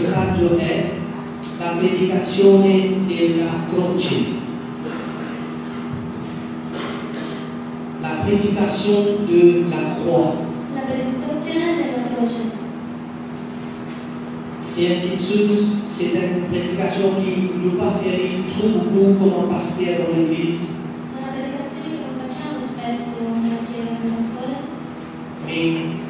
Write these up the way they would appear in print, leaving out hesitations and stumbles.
messaggio è la predicazione della croce. La prédication de la croix. La predicazione della croce. C'est une chose, c'est une prédication qui ne nous pas faire trop beaucoup comme un pasteur dans l'église. Una predicazione che non facciamo spesso nella chiesa del pastore. Mais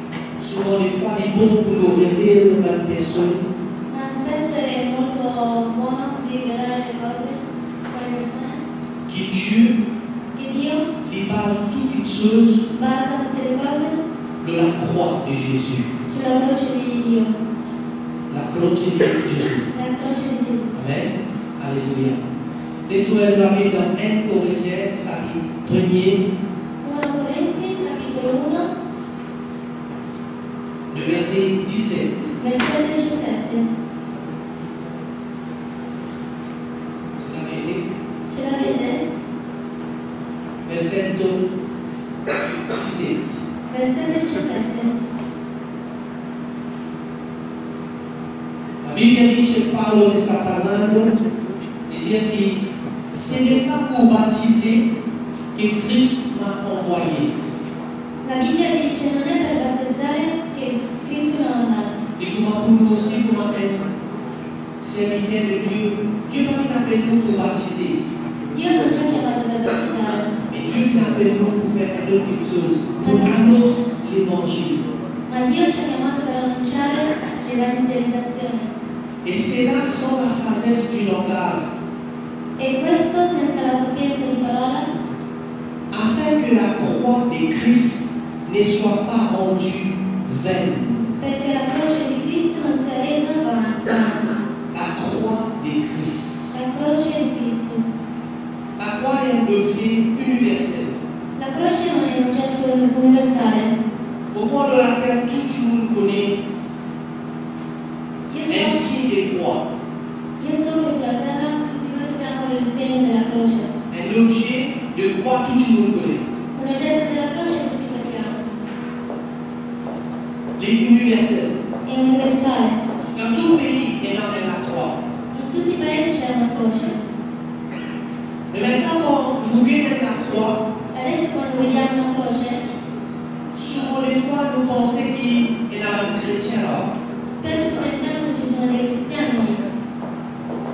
souvent des fois, il est bon pour nous révéler aux mêmes personnes. Ma spesso è molto buono di rivelare le cose alle persone. Che Dio il base toutes les choses basa tutte le cose de la croix de Jésus. sulla croce di Dio. La croce de Jésus. La croce di Gesù. Amen. Alléluia. Laissez-moi regarder dans 1 Corinthiens, chapitre 1er, 1 Corinzi, capitolo 1, le verset 17. versetto 17. Ce l'avete? Ce l'avete? Versetto 17. Versetto 17. La Bibbia dice, Paolo ne sta parlando, e dice che ce n'est pas pour baptiser que Christ m'a envoyé. La Bibbia dice non è per battezzare che Cristo mi ha mandato. Et comment pour nous aussi, comment être serviteur de Dieu. Dieu n'a pas appelé nous pour baptiser, Dio non ci ha chiamato per battezzare, mais Dieu n'a appelé nous pour faire d'autres choses, pour annoncer l'évangile. ma Dio ci ha chiamato per annunciare l'evangelizzazione. Et c'est là sans la sagesse du langage, E questo senza la sapienza di parola, afin que la croix de Christ ne soit pas rendue vaine. perché la croce di Cristo non sia resa vana. La croix de Christ. La croce di Cristo. La croix est un objet universel. La croce non è un oggetto universale. Au cours de la terre, tout le monde connaît Io un so, signe de croix, io so che sulla terra tutti noi sappiamo il segno della croce. un objet de croix, tout le monde connaît. Un oggetto della croce tutti sappiamo. Les universels. È universale. Dans tout pays, il y a la croix. In tutti i paesi c'è una croce. Mais maintenant, quand vous regardez la croix, Adesso quando vediamo una croce, souvent des fois, nous pensons qu'il y a un chrétien là. spesso pensiamo che ci sono dei cristiani lì.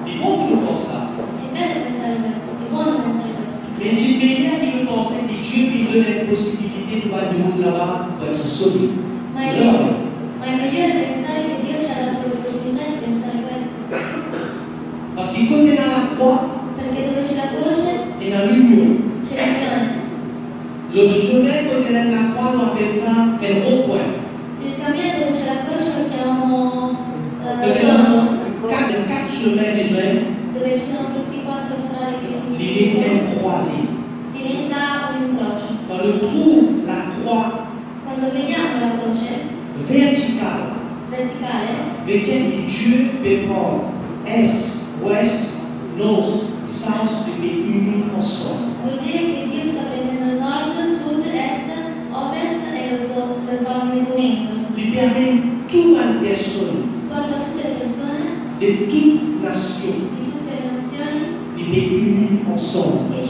Ils vont tout comme ça. È bello pensare questo, è buono pensare questo. Mais l'immédiat, ils pensent que Dieu lui donne la possibilité de voir du monde là-bas pour être sauvé. Ma è meglio pensare che Dio ci ha dato l'opportunità di pensare questo. Parce que quand on est dans la croix, Perché dove c'è la croce il y a l'union. c'è l'unione. Le chemin, quand on est dans la croix, on appelle ça un rond-point. Il cammino dove c'è la croce lo chiamiamo Donc, rondo, quatre chemins déjà, dove ci sono questi quattro strade che si il est dividono, un croisé. diventa un incrocio. Quand on trouve la croix Quando vediamo la croce verticale, verticale, veut dire que Dieu peut prendre est, ouest, nord, sens et les unir ensemble. vuol dire che Dio sta prendendo nord, sud, est, ovest e lo sta unendo. Il permet toute une personne Porta tutte le persone de toute nation di tutte le nazioni de les unir ensemble. e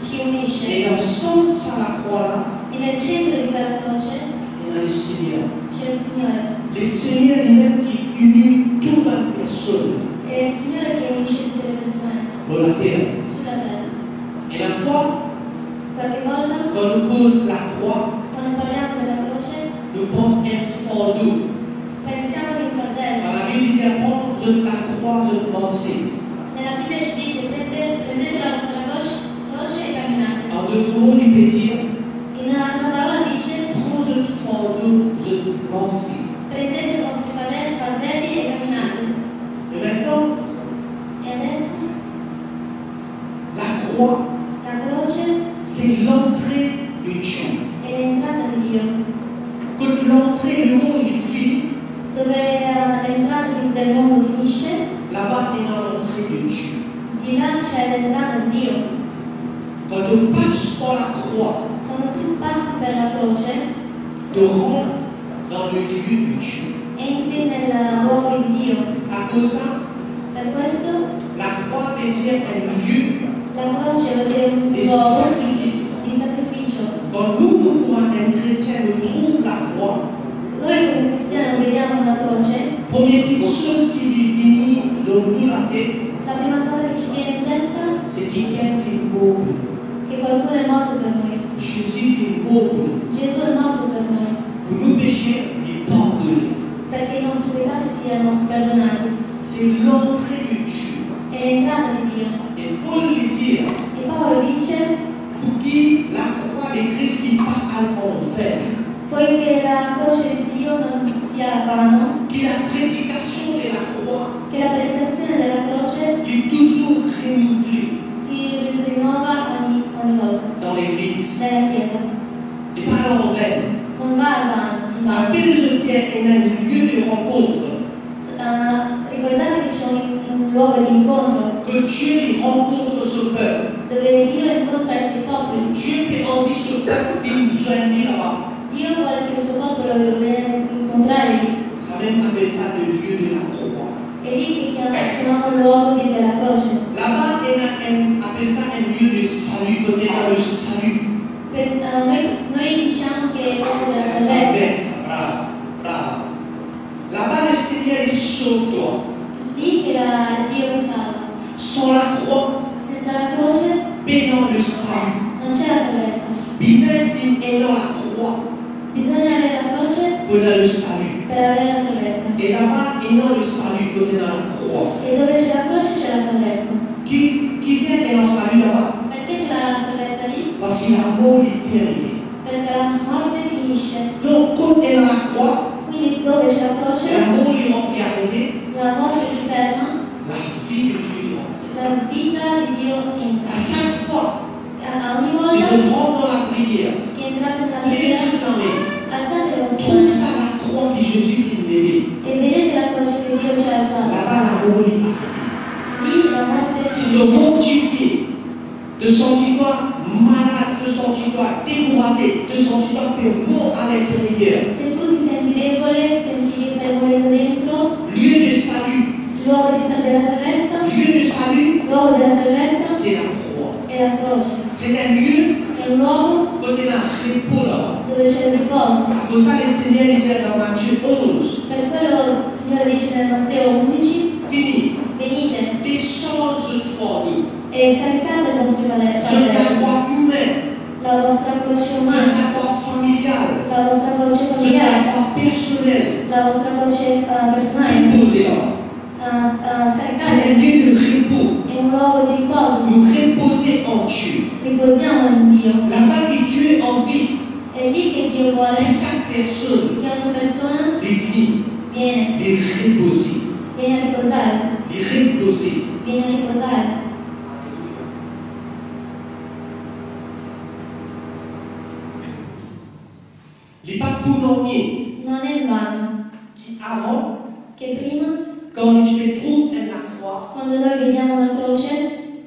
ci unisce. Et ensemble, sur la croix là, E nel centro di quella croce il y a le Seigneur. c'è il Signore. Le Seigneur lui-même qui unit toute une personne È il Signore che unisce tutte le persone dans la terre. sulla terra. Et la foi, Qualche volta, quand nous cause la croix, quando parliamo della croce, nous pensons un fardeau. pensiamo di un Dans fardello. la Bible, il dit prendre la croix, je pensais. Nella Bibbia ci dice prendete la vostra croce e camminate. En d'autres mots, il peut dire In un'altra parola dice prends ce fardeau, je pensais. prendete i vostri fardelli e camminate. Et maintenant, E adesso la croix, la croce c'est l'entrée de Dieu. è l'entrata di Dio. Quand l'entrée du monde est finie, Dove l'entrata del mondo finisce, là-bas, il y a l'entrée de Dieu. di là c'è l'entrata di Dio. Quand on passe par la croix, Quando tu passi per la croce, tu rentres dans le lieu de Dieu. entri nel luogo di Dio. À À cause de ça, Per questo la croix veut dire un lieu la croce vuol dire un de luogo sacrifice. di sacrificio. Quand nous, pour un chrétien, nous trouvons la croix, Noi come cristiani vediamo una croce, première petite chose qui vient dans nous la tête, la prima cosa che ci viene in testa c'est quelqu'un qui est mort. è che qualcuno è morto per noi. Jésus est mort Gesù è morto per noi, pour nos péchés et pardonner. perché i nostri peccati siano perdonati. C'est l'entrée de Dieu. È l'entrata di Dio. Et Paul le dit, E Paolo dice, pour qui la croix de Christ n'est pas à l'enfer, poiché la croce di Dio non sia vano, que la prédication de la croix che la predicazione della croce est toujours renouvelée si rinnova ogni volta dans l'Église nella Chiesa. et pas à l'envers. Non va al vano. Appelle ce est un lieu de rencontre, Ricordate che c'è un luogo di incontro que Dieu rencontre ce peuple. dove Dio incontra i suoi popoli. Dieu peut envie ce peuple de nous joindre là-bas. Dio vuole che il suo popolo lo viene a incontrare lì. Ça même appelle ça le lieu de la croix. È lì che chiamiamo il luogo della croce. Là-bas, on appelle ça un lieu de salut, on est dans le salut. Noi diciamo che è il luogo della La salvezza. salvezza, bravo, bravo. Là-bas, le Seigneur est sur toi. Lì che Dio ti salva. Sans la croix, Senza la croce mais dans le salut. non c'è la salvezza. Byzantine est dans la croix Bisogna avere la croce pour dans le salut. per avere la salvezza. Et là-bas, est dans le salut, on est dans la croix. E dove c'è la croce c'è la salvezza. Qui vient dans le salut là-bas? Perché c'è la salvezza lì? Parce qu'il a mort éternel. Perché la morte finisce. Donc, quand on est dans la croix, Quindi dove c'è la croce, la mort est arrêtée, la morte si ferma, la vie de Dieu est entrée. la vita di Dio À entra. chaque fois, A ogni ils volta entrent dans la prière. che entrate nella Les preghiera, réclamer. alzate le vostre Trouve mani ça la croix que Jésus qui levé. e vedete la croce che Dio ci ha alzata. Là-bas, la mort est arrêtée. Lì la morte Si le monde suffit de sentir-toi malade, de sentir-toi découragé, de sentir-toi mort à l'intérieur, se tu ti senti debole, senti che stai morendo dentro, lieu de salut, luogo della salvezza, lieu de salut, luogo della salvezza c'est la croix. è la croce. C'est un lieu È un luogo où il y a un repos là-bas. dove c'è il riposo. Pour ça, le Seigneur dit dans Matthieu 11, Per quello il Signore dice nel Matteo 11, fini, venite déchange for nous. e scaricate il vostro Sur la padre, croix humaine, la vostra croce sur umana, la croix familiale, la vostra croce sur la familiare, croix personnelle, la vostra croce personale, déposée là-bas. C'est scaricate. un lieu de repos. È un luogo di riposo. Nous reposer en Dieu. Riposiamo in Dio. Là-bas que Dieu a envie È lì che Dio vuole que chaque personne che ogni persona définie viene de reposer. a riposare, De reposer. viene a riposare. Il n'est pas boulonnier Non è in vano qui avant, che prima, quand je me trouve à la croix, quando noi vediamo una croce,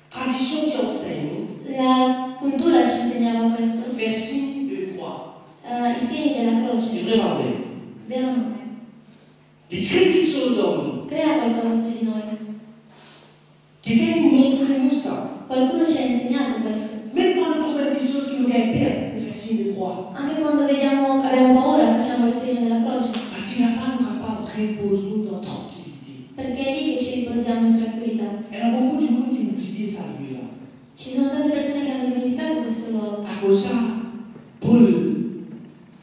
tradition qui enseigne, la cultura ci insegnava questo. fait signe de croix. I segni della croce, C'est vraiment vrai. vero o no? Il crée quelque chose dans nous. Crea qualcosa su di noi. Quelqu'un nous montre nous ça. Qualcuno ci ha insegnato questo. Même quand on trouve quelque chose qui nous gagne peur, il fait signe de croix. Anche quando abbiamo paura, facciamo il segno della croce. Parce qu'il n'a pas capable repose-nous dans tranquillité. Perché è lì che ci riposiamo in tranquillità. Il y a beaucoup de monde qui oublie ça lieu-là. Ci sono tante persone che hanno dimenticato questo luogo. À cause de ça, Paul,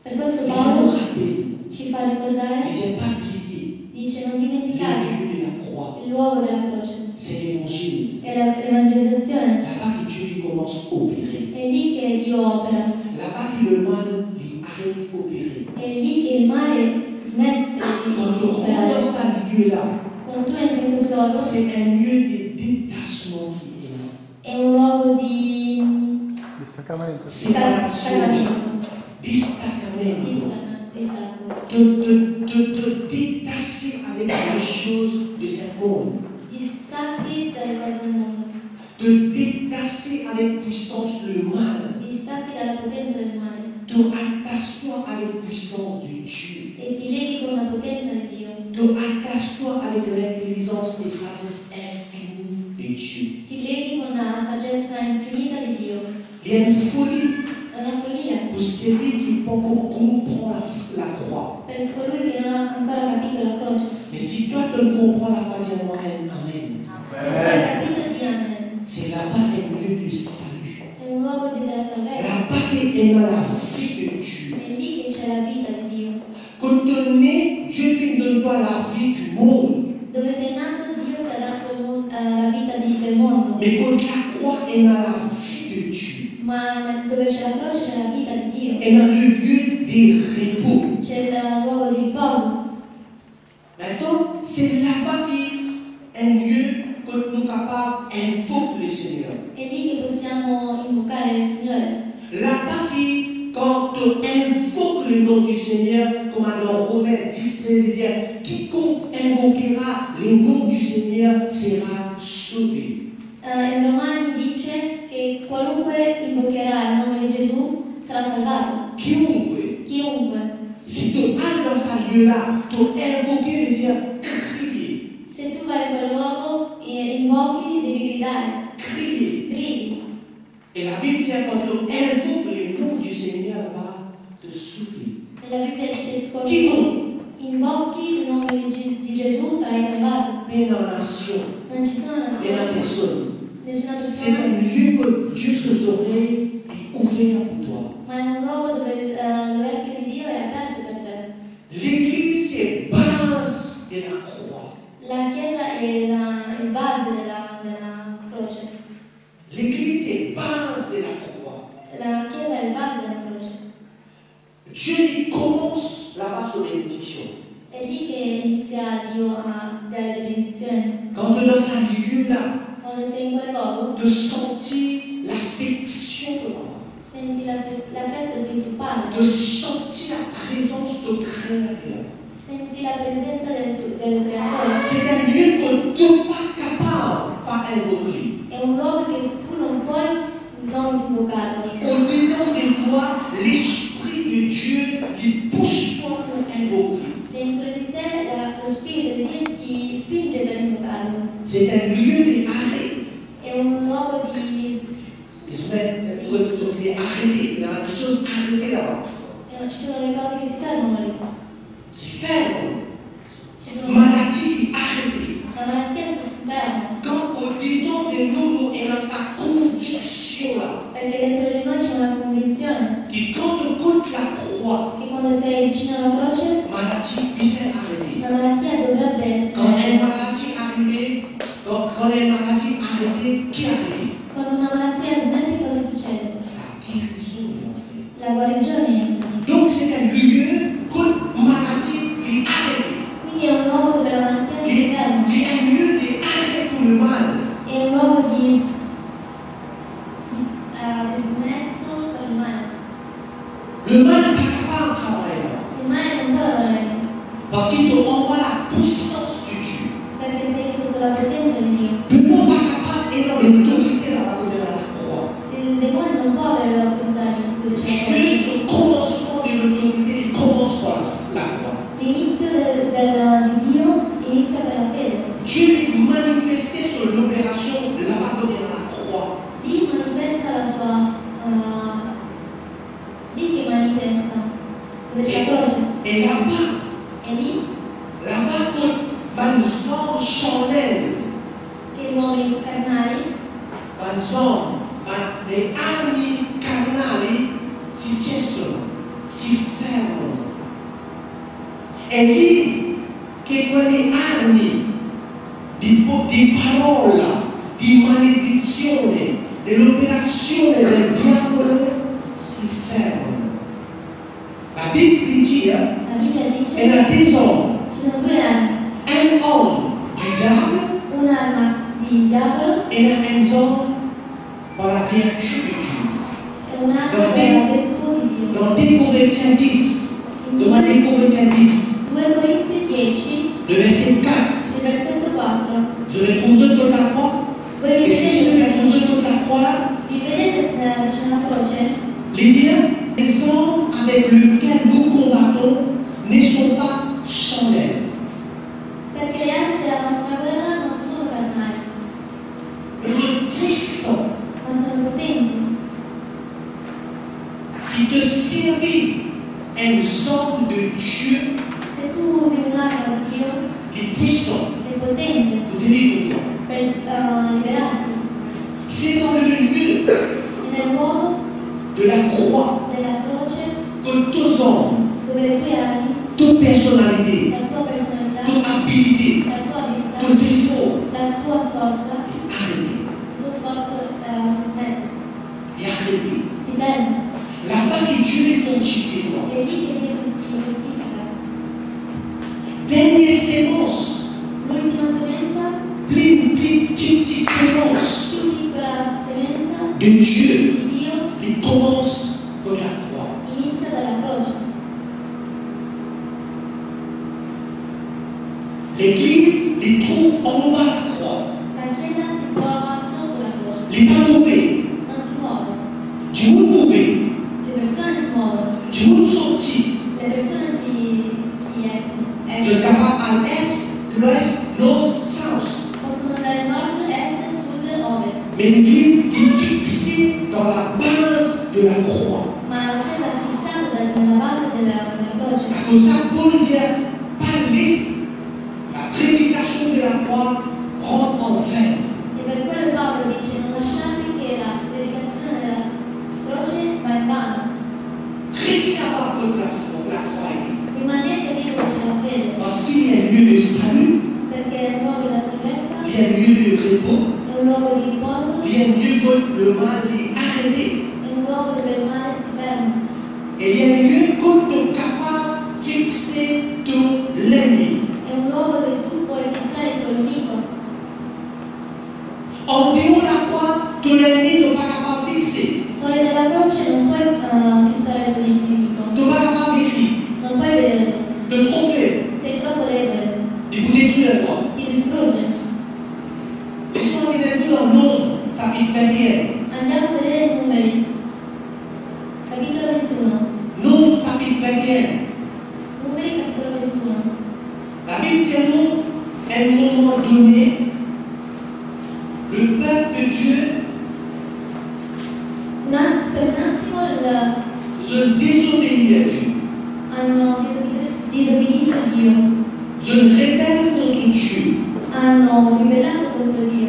Per questo il faut Paolo nous rappeler. ci fa ricordare, Il n'est pas oublié. dice non Le dimenticate lieu de la croix, il luogo della croce. c'est l'évangile. È l'evangelizzazione. Là-bas que Dieu lui commence à opérer. È lì che Dio opera. Là-bas que le mal lui arrête d'opérer. È lì che il male smette di Quand on rentre operare. dans ce lieu-là, Quando tu entri in questo luogo c'est un lieu de détachement qui est là. è un luogo di Distaccamento. Séparation, staccamento, distacamento. distacco, De détacher avec les choses de ce monde. distacchi dalle cose del mondo, De détacher avec puissance le mal. distacchi dalla potenza del male De attache-toi à la puissance de Dieu. e ti leghi con la potenza di Dio. Attache-toi avec l'intelligence et sagesse infinie de Dieu. Ti leghi con la saggezza infinita di Dio. Il y a une folie È una follia pour celui qui peut encore comprendre la croix. per colui che non ha ancora capito la croce. Mais si toi tu ne comprends pas, dis-moi Amen. Se tu hai capito, di amen. C'est là-bas un lieu de salut. È un luogo della salvezza. Là-bas est dans la vie de Dieu. È lì che c'è la vita di Dio. Quand tu es né, Dieu ne donne pas la vie du monde. Dove sei nato, Dio ti ha dato la vita del mondo. Mais quand la croix est dans la vie de Dieu. Ma dove c'è la croce c'è la vita di Dio. Et dans le lieu de repos. C'è il luogo di riposo. Maintenant, c'est là-bas qui est un lieu que nous sommes capables d'invoquer le Seigneur. È lì che possiamo invocare il Signore. Là-bas qui, quand tu invoques le nom du Seigneur, comme dans Romains 10, 13, il dit, quiconque invoquera le nom du Seigneur sera sauvé. In Romani dice che qualunque invocherà il nome di Gesù sarà salvato. Chiunque. Chiunque. Si tu vas dans ce lieu-là, tu invoquer veut dire crier. Se tu vai in quel luogo e invochi, devi gridare. Crier. Gridi. Et la Bible dit quand tu invoques le nom du Seigneur, va te sauver. E la Bibbia dice che Quiconque. invochi il nome di Gesù sarai salvato. Mais dans la nation, Non ci sono mais dans nazioni, personne. nessuna C'est persona, un lieu que Dieu ses oreilles est ouvert pour toi. ma è un luogo dove l'orecchio di Dio è aperto per te. L'église est base de la croix. La Chiesa è il base della croce. L'église est base de la croix. La Chiesa è il base della croce. Dieu dit commence là-bas sur les bénédictions. È lì che inizia Dio a dare le benedizioni. Quand tu es dans ce lieu-là, Quando sei in quel luogo, de sentir l'affection de maman, senti l'affetto di tuo padre, de sentir la présence de Créateur. senti la presenza del Creatore. C'est un lieu que tu n'es pas capable pas invoquer. È un luogo che tu non puoi non invocarlo. Au-dedans de toi, l'Esprit de Dieu qui pousse toi pour invoquer. Dentro di te lo Spirito di Dio ti spinge per invocarlo. C'est un lieu d'arrêt. È un luogo di... Ils se mettent arrêtés. Il y a quelque chose arrêté là-bas. Ci sono le cose che si fermano lì. C'est ferme. Ci sono Maladie arrêtée. la malattia si ferma. Quand au-dedans de nous, et dans sa conviction là, Perché dentro di noi c'è una convinzione que quand on compte la croix, che quando sei vicino alla croce, maladie puisse arrêter. la malattia dovrebbe Quand une smettere. maladie arrivée, quand les maladies arrêtées, qui arrive? Quando una malattia smette, cosa succede? La guérison est entrée. La guarigione entra. Donc c'est un lieu que maladie est arrêtée. Quindi è un luogo dove la malattia si ferma. Il y a un lieu d'arrêt pour le mal. È un luogo di dismesso per il male. Le mal n'est pas capable de travailler là. Il male non può lavorare lì, Parce qu'il te renvoie la puissance de Dieu. perché sei sotto la potenza di Dio. Le monde n'est pas capable d'être dans l'autorité là-bas où il y a la croix. Il demonio non può avere l'autorità di Dieu, cui ce commencement de l'autorité, il commence par la croix. L'inizio di Dio inizia per la fede. Dieu est manifesté sur l'opération là-bas où il y a la croix. Lì manifesta la sua... lì che manifesta, dove c'è la croce. Et là-bas, È lì van zon charnel, che gli uomini carnali, van zon, le armi carnali si cessano, si fermano. È lì che quelle armi di parola, di maledizione, dell'operazione del diavolo si fermano. La Bibbia dice, la Bibbia dice, è una tesoro. ci sono due armi, Un homme du diable un'arma di diavolo et un homme par la vertu de Dieu. e un'arma della virtù di Dio. Dans 2 Corinthiens 10, demandez Corinthiens 10, 2 Corinzi 10, le verset 4, il versetto 4. je l'ai posé contre la croix. Voi Et si je l'ai vedete, posé contre la croix là, vi vedete c'è una croce? les hommes avec lesquels nous combattons ne sont pas charnels. servi un sorte de Dieu, se tu usi un'arma di Dio, il puissant, è potente pour délivrer toi. per liberarti. C'est dans le lieu È nel luogo de la croix della croce que tes hommes, dove le tue armi, toute personnalité, la tua personalità, toute habilité, la tua abilità, tes efforts la tua sforza, est arrêté. il tuo sforzo si smette, Et arrêté. si ferma. Là-bas que Dieu est fortifié toi. È lì che Dio ti fortifica. Dernière sémence, L'ultima semenza, pleine petite sémence più piccola semenza de Dieu, di Dio, il commence par la croix. inizia dalla croce. L'Église les trouve en bas de la croix. La Chiesa si trova sotto la croce, Les pas mauvais, non si muove. du monde mauvais, Le persone si muovono, du monde sorti, le persone si de escono. Gaba à l'est, l'ouest, nord, south. Possono andare nord, est, sud, ovest. Mais l'Église est fixée dans la base de la croix. Ma la Chiesa è fissata nella base della croce. À cause de ça, Paul dit, pas liste, la prédication de la croix rentre en vain. E per quello Paolo dice: non lasciate che la predicazione della croce va in vano. Restez à part de la croix. Rimanete lì dove c'è la fede, Parce qu'il y a un lieu de salut, perché è un luogo della salvezza, il y a un lieu de repos, è un luogo di riposo, il y a un lieu où le mal est arrêté. è un luogo dove il male si ferma. Et il y a un lieu où tu es capable de fixer tout l'ennemi. È un luogo dove tu puoi fissare il tuo nemico. En dehors de la croix, ton ennemi n'est pas capable de fixer. Fuori dalla croce non puoi fissare il tuo nemico, Tu n'es pas capable d'écrire, non puoi vederlo, de tromper, sei troppo debole, de vous détruire quoi. ti distrugge. Et souvent, il est dans le nom, ça ne fait rien. Andiamo a vedere i numeri. Capitolo 21. Non, ça ne fait rien. Numeri capitolo 21. La Bible dit nous, à un moment donné, le peuple de Dieu, Per un attimo je désobéis à Dieu. hanno disobbedito a Dio, Je me rebelle contre Dieu. hanno ribellato contro Dio.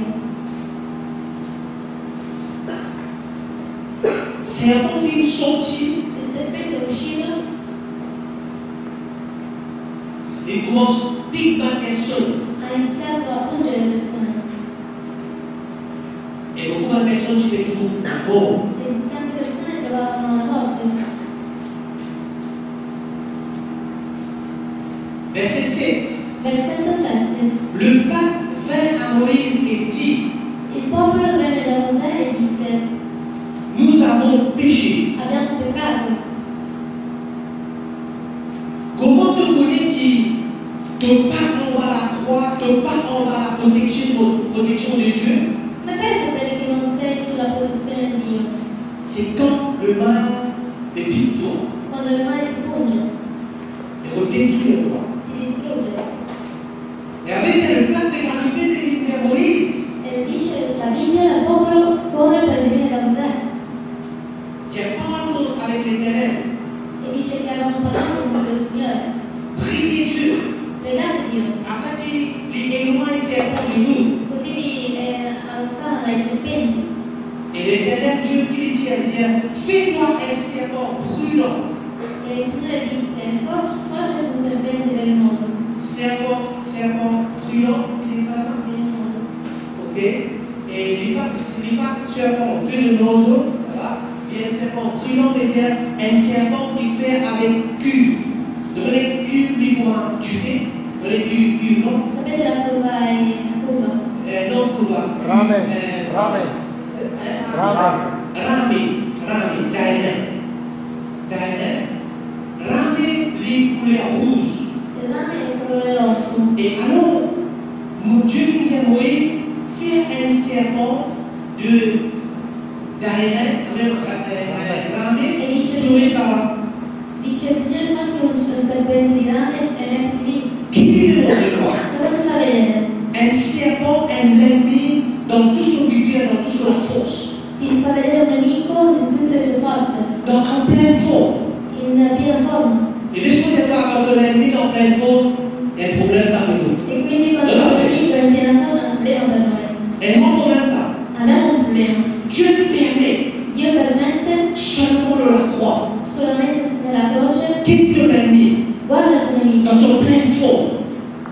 C'est un film sorti, Il serpente è uscito il commence à stigmatiser personne. ha iniziato a pungere le persone Et beaucoup de personnes se retrouvent mort. e tante persone trovavano la morte. Verset 7. Versetto 7. Le peuple vint à Moïse et dit, Il popolo venne da Mosè e disse: nous avons péché. abbiamo peccato. Comment te connais qui te part en bas la croix, te part en bas la protection de Dieu? Come fai a sapere che non sei sulla protezione di Dio? C'est quand le mal est pique toi Quando il male ti punge, et redétruire toi. ti distrugge. Et avec le peuple est arrivé vers Moïse. E dice la Bibbia, il popolo corre per venire da Mosè. Qui parle avec l'Éternel. E dice che avevano parlato con il Signore. Priez Dieu Pregate Dio, afin qu'il éloigne ses serpents de nous. così vi allontana dai serpenti. Et l'Éternel Dieu qui dit à dire, fais-moi un serpent prudent. E il Signore disse: forgiati un serpente velenoso. Serpent prudent, il est vraiment. Velenoso. Ok? Et il n'est pas serpent velenoso, voilà. Il y a un serpent prudent, mais il y a un serpent qui fait avec cuve. Dans les cuves, comment tu fais? Dans les cuves, non? Sapete la curva è a curva? Non, curva. Rame. Rame, les couleurs rouges. Il rame è il colore rosso. Et alors, Dieu dit à Moïse, fais un serpent d'arrêt, ça veut dire rame, E dice là-bas. il Signore: fatti un serpente di rame e mettiti lì. Qui est le nom de loi? Cosa ti fa vedere? Un serpent, un ennemi, dans toute son vigueur, dans toute sa force. Ti fa vedere un nemico in tutte le sue forze, En pleine forme. ton ennemi est en pleine faute, il y a un problème ça pour nous. E quindi quando il nemico è in piena forma è un problema per noi. Un grand problème ça. Abbiamo un problema. Dieu permet Dio permette seulement de la croix. solamente nella croce, Quitte ton ennemi guarda il tuo nemico dans son pleine forme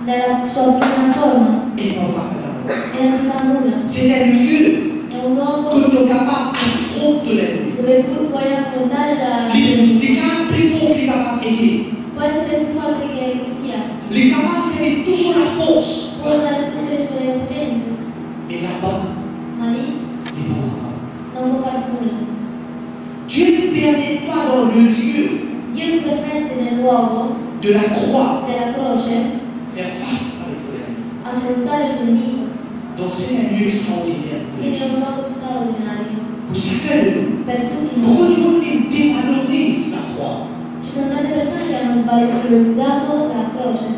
nella sua piena forma et il ne va pas faire la mort. e non ti fa nulla. C'est un lieu È un luogo que ton capable affronte l'ennemi. dove tu puoi affrontare il Les nemico. cas plus forts qu'il est capable d'aider. Può essere più forte che sia, Les capables, c'est tout sur la force. può usare tutte le sue potenze, Et là-bas, ma lì il n'est pas capable. non può farti nulla. Dieu ne permet pas dans le lieu Dio ti permette nel luogo de la croix della croce faire face avec l'ennemi. affrontare il tuo nemico. Donc c'est un lieu extraordinaire pour Quindi è un l'Église. luogo straordinario Pour chacun de nous. per tutti Beaucoup noi. de gens dévalorisent la croix. Ci sono tante persone che hanno svalutato la croce.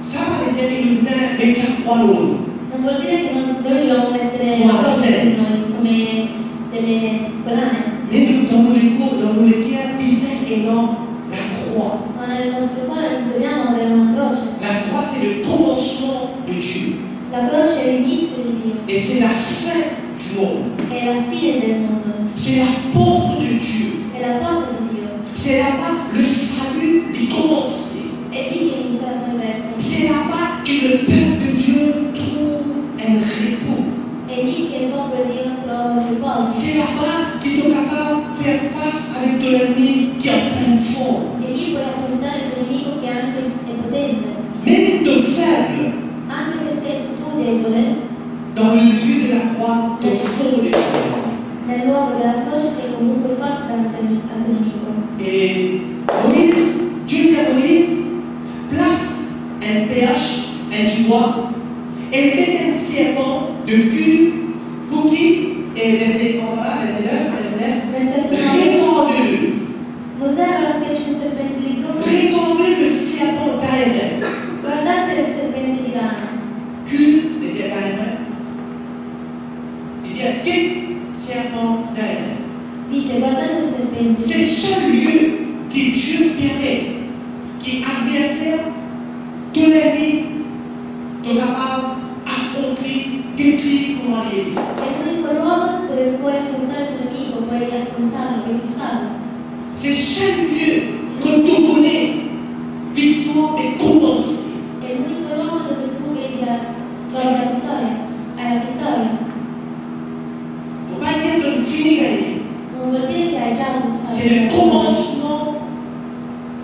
Ça va les dire qu'ils nous disent, mais qu'à croix l'autre. Non vuol dire che noi dobbiamo mettere la croce su noi come delle collane, Mais nous, dans nos cœurs, disaient et non la croix. ma nel nostro cuore non dobbiamo avere una croce. La croix, c'est le commencement de Dieu. La croce è l'inizio di Dio, Et c'est la fin du monde. è la fine del mondo, C'est la porte de Dieu. è la porta di Dio. C'est là-bas le salut est commencé. È lì che inizia la salvezza. C'est là-bas que le peuple de Dieu trouve un repos. È lì che il popolo di Dio trova un riposo. C'est là-bas qu'ils sont capables de faire face avec ton ennemi qui est en pleine forme. E lì puoi affrontare il tuo nemico che anche è potente. Même de faible, Anche se sei tu debole, dans le lieu de la croix, te fond de Dieu. nel luogo della croce sei comunque forte davanti al tuo nemico. Et Moïse, Dieu dit à Moïse, place un perche, un du bois, et mets un serpent de cuve pour qui, et verset 9, Versetto 9. répandez-le. Mosè allora fece un serpente di bronzo. Répandez le serpent d'Aaron. Guardate il serpente di rana. Cuve, et d'Aaron. Il dit, quel serpent d'Aaron. Dice, guardate il serpente. C'est ce lieu que Dieu permet, qui adversaire, ton ennemi, ton capable, affronter, décrire comment il est. È l'unico luogo dove puoi affrontare il tuo nemico, puoi affrontarlo, puoi fissarlo. C'est ce lieu que tu connais, victoire est commencée. È l'unico luogo dove tu trovi la vittoria, hai la vittoria. On va dire de finir gagner. Non vuol dire che hai già avuto la C'est le vittoria, commencement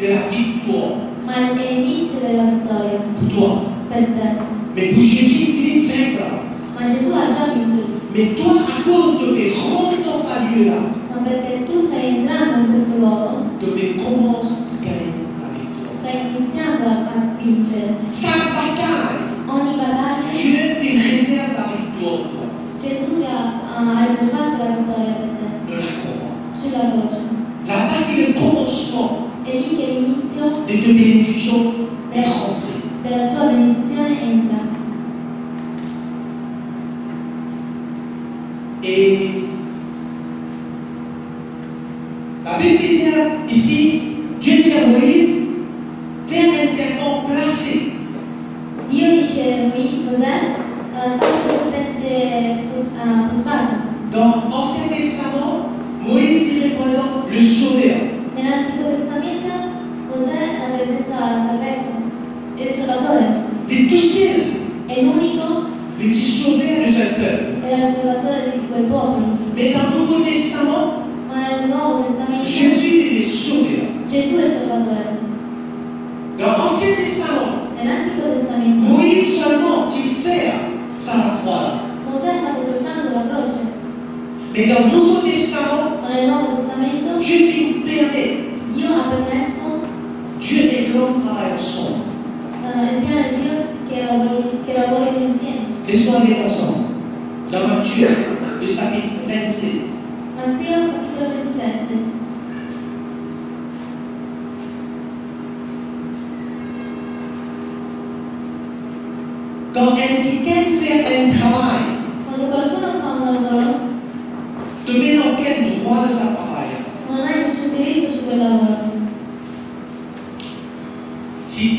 de la victoire ma è l'inizio della vittoria pour toi. per te. Mais pour Jésus, il est vainqueur. Ma Gesù ha già vinto lì. Mais toi, à cause de tes rentres dans ce lieu-là, Ma perché tu stai entrando in questo luogo, tu commences à gagner la victoire. stai iniziando a vincere. Chaque bataille, Ogni battaglia, Dieu te réserve la victoire pour toi. Gesù ti ha riservato la vittoria per te, De la croix. sulla croce. La bataille est le commencement È lì che l'inizio de tes bénédictions est rentré. della tua benedizione entra. Et la Bible dit ici, Dieu dit à Moïse, fais un serpent placé. Dio dice a Mosè, fai un serpente postato. Dans l'Ancien Testament, Moïse il représente le Sauveur. Nell'Antico Testamento Mosè rappresenta la salvezza, il Salvatore. Les tout seuls, È l'unico, les petits sauveurs de ce peuple. era il Salvatore di quel popolo. Mais dans le Nouveau Testament, Ma nel Nuovo Testamento Jésus est le Sauveur. Gesù è il Salvatore. Dans l'Ancien Testament, Nell'Antico Testamento Moïse seulement dit faire sa croix. Mosè ha fatto soltanto la croce. Mais dans le Nouveau Testament, Ma nel Nuovo Testamento Dieu qui permet, Dio ha permesso Dieu et l'homme travaillent ensemble. il piano di Dio che lavorino insieme. Laissons aller ensemble. Dans Matthieu, le chapitre 27. Matteo capitolo 27. Quand quelqu'un fait un travail, Quando qualcuno fa un lavoro, te met dans quel droit de sa travail? non hai nessun diritto su quel lavoro. Si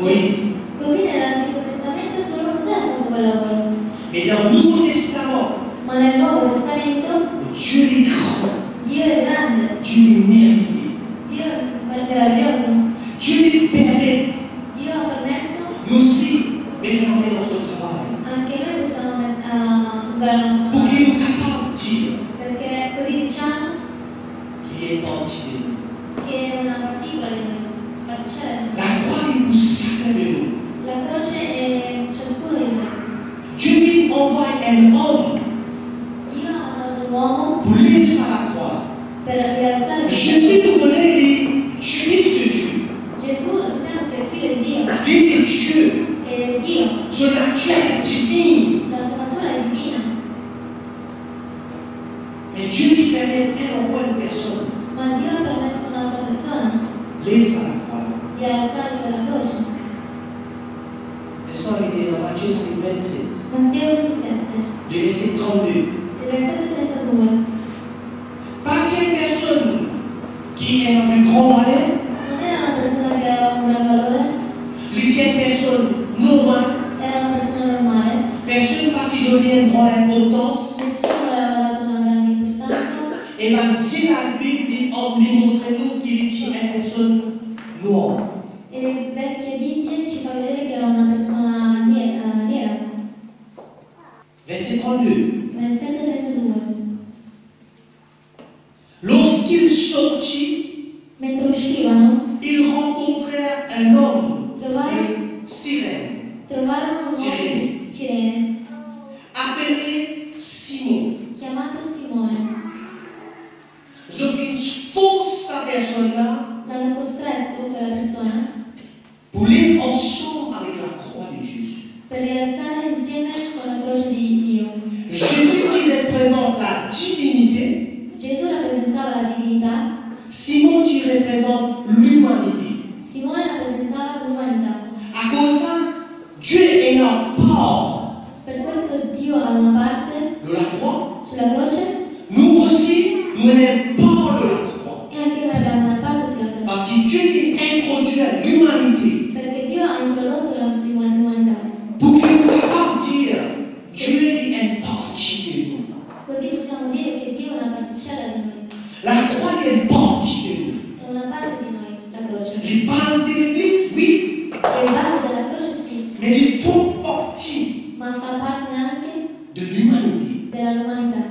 Moïse. Così nell'Antico Testamento solo Mosè ha fatto quel lavoro. Mais dans le Nouveau Testament, Ma nel Nuovo Testamento Dieu est grand, Dio è grande, Dieu est merveilleux. Dio è meraviglioso. Dieu nous permet, Dio ha permesso nous aussi, d'éclamer dans ce travail. anche noi possiamo usare la nostra Pour mano. qu'il nous capable de dire Perché così diciamo qu'il est parti de nous. che è una particola di noi, particella di noi. La croix est pour chacun de nous. La croce è ciascuno di noi. Dieu lui envoie un homme Dio ha mandato un uomo pour lever sur la croix. per rialzare il Jésus te donnait les Fils de Dieu. Gesù sappiamo che è il figlio di Dio, Il est Dieu. è Dio, Son nature est divine. la sua natura è divina, Mais Dieu qui permet, elle envoie une personne. ma Dio ha permesso a un'altra persona Lève sur la croix. di alzare quella croce. Laisse-moi lire dans Matthieu 27, Matteo 27, le verset 32. il versetto 32. Pas une personne qui est un plus grand valeur, Non era una persona che aveva un gran valore, une personne normale, era una persona normale, personne qui donne une grande importance. nessuno le aveva dato una grande importanza. Et bien, vient la Bible lui montrer nous qu'il est une personne noire. E le vecchie Bibbie ci fa vedere che era una persona nera. Verset 32. Versetto 32. Lorsqu'il sortit, Mentre uscivano, ils rencontrèrent un homme trovarono de Cyrène, un uomo di Cirene, appelé Simon. chiamato Simone. Ils force sa personne-là L'hanno costretto, quella persona, pour aller ensemble avec la croix de Jésus. per rialzare insieme con la croce di Dio. Jésus qui représente la divinité, Gesù rappresentava la divinità, Simon qui représente l'humanité. Simone rappresentava l'umanità. À cause de ça, Dieu est en part Per questo Dio ha una parte de la croix. sulla croce Nous aussi, nous sommes part de la croix. e anche noi abbiamo una parte sulla croce. Parce que Dieu qui introduit l'humanité Perché Dio ha introdotto l'umanità. pour qu'il nous capable de dire Dieu est une partie de nous. Così possiamo dire che Dio è una particella di noi. La croix est une partie de nous. È una parte di noi, la croce. Les bases de l'Église, oui, È la base della croce, sì, mais il faut partie ma fa parte anche de l'humanité. dell'umanità.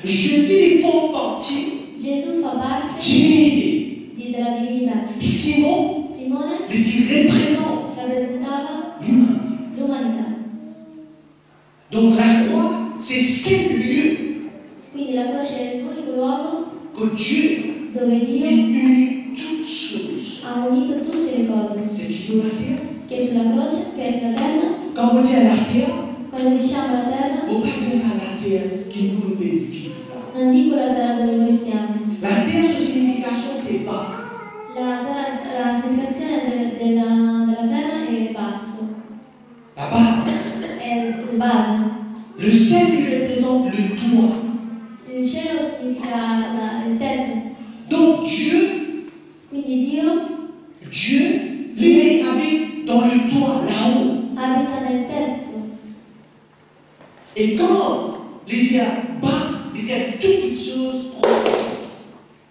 Jésus, il faut partie Gesù fa parte divinité. della divinità. Simon, Simone il représente rappresentava l'humanité. l'umanità. Donc la croix, c'est ce lieu Quindi la croce è l'unico luogo que Dieu dove Dio unit toutes choses. ha unito tutte le cose, C'est qui dans la terre? che è sulla croce, che è sulla terra. Quand on dit à la terre, Quando diciamo la terra, on ne peut pas dire ça à la terre qui nous fait vivre. non dico la terra dove noi stiamo. La terre, sa signification, c'est bas. La significazione della terra è basso, La base. è il base. Le ciel, il représente le toit. Il cielo significa il tetto. Donc Dieu, Quindi Dio il habite dans le toit, là-haut. abita nel tetto. Et quand il dit bas, il dit toutes les choses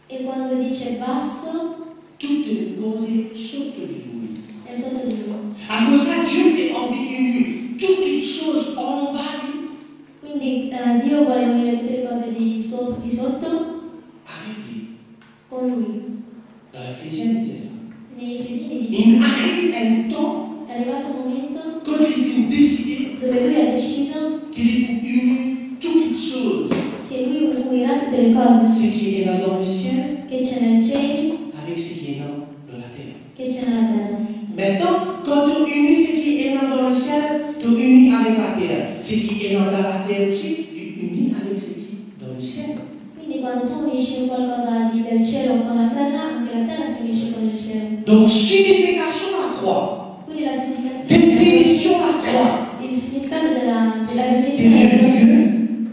E quando dice basso, toutes les causes sotto di lui. è sotto di lui. À cause de ça, Dieu est uni toutes les choses en bas de lui, Quindi Dio vuole unire tutte le cose di sotto avec lui. con lui. Dans Ephésiens, il dit ça. Negli Efesini dice: Il arrive un temps è arrivato un momento quand il finit décider dove lui ha deciso qu'il est uni toutes les choses. che lui unirà tutte le cose, Ce qui est là dans le ciel che c'è nei cieli, avec ce qui est là dans la terre. che c'è nella terra. Maintenant, quand tu unis ce qui est là dans le ciel, tu unis avec la terre. Ce qui est là dans la terre aussi, tu unis avec ce qui est dans le ciel. Quindi quando tu unisci qualcosa del cielo con la terra, anche la terra si unisce con il cielo. Donc, signification de la croix, Quindi la significazione, définition de la croix, il significato della c'est definizione le lieu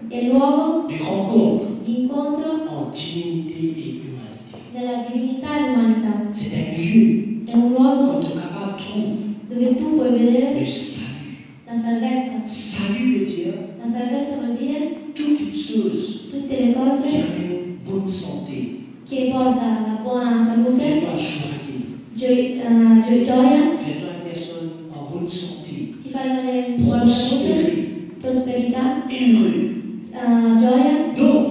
è il luogo de rencontre di incontro en divinité et humanité. della divinità e l'umanità. C'est un lieu È un luogo quand tu es capable de trouver dove che tu puoi vedere le salut. la salvezza. Salut veut dire La salvezza vuol dire toutes les choses tutte le qui cose amènent bonne santé. che porta alla buona salute, Fais-toi joyeux. gioia, Fais-toi une personne en bonne santé. ti fa rimanere in buona salute, prosperità, Heureux. gioia. Donc,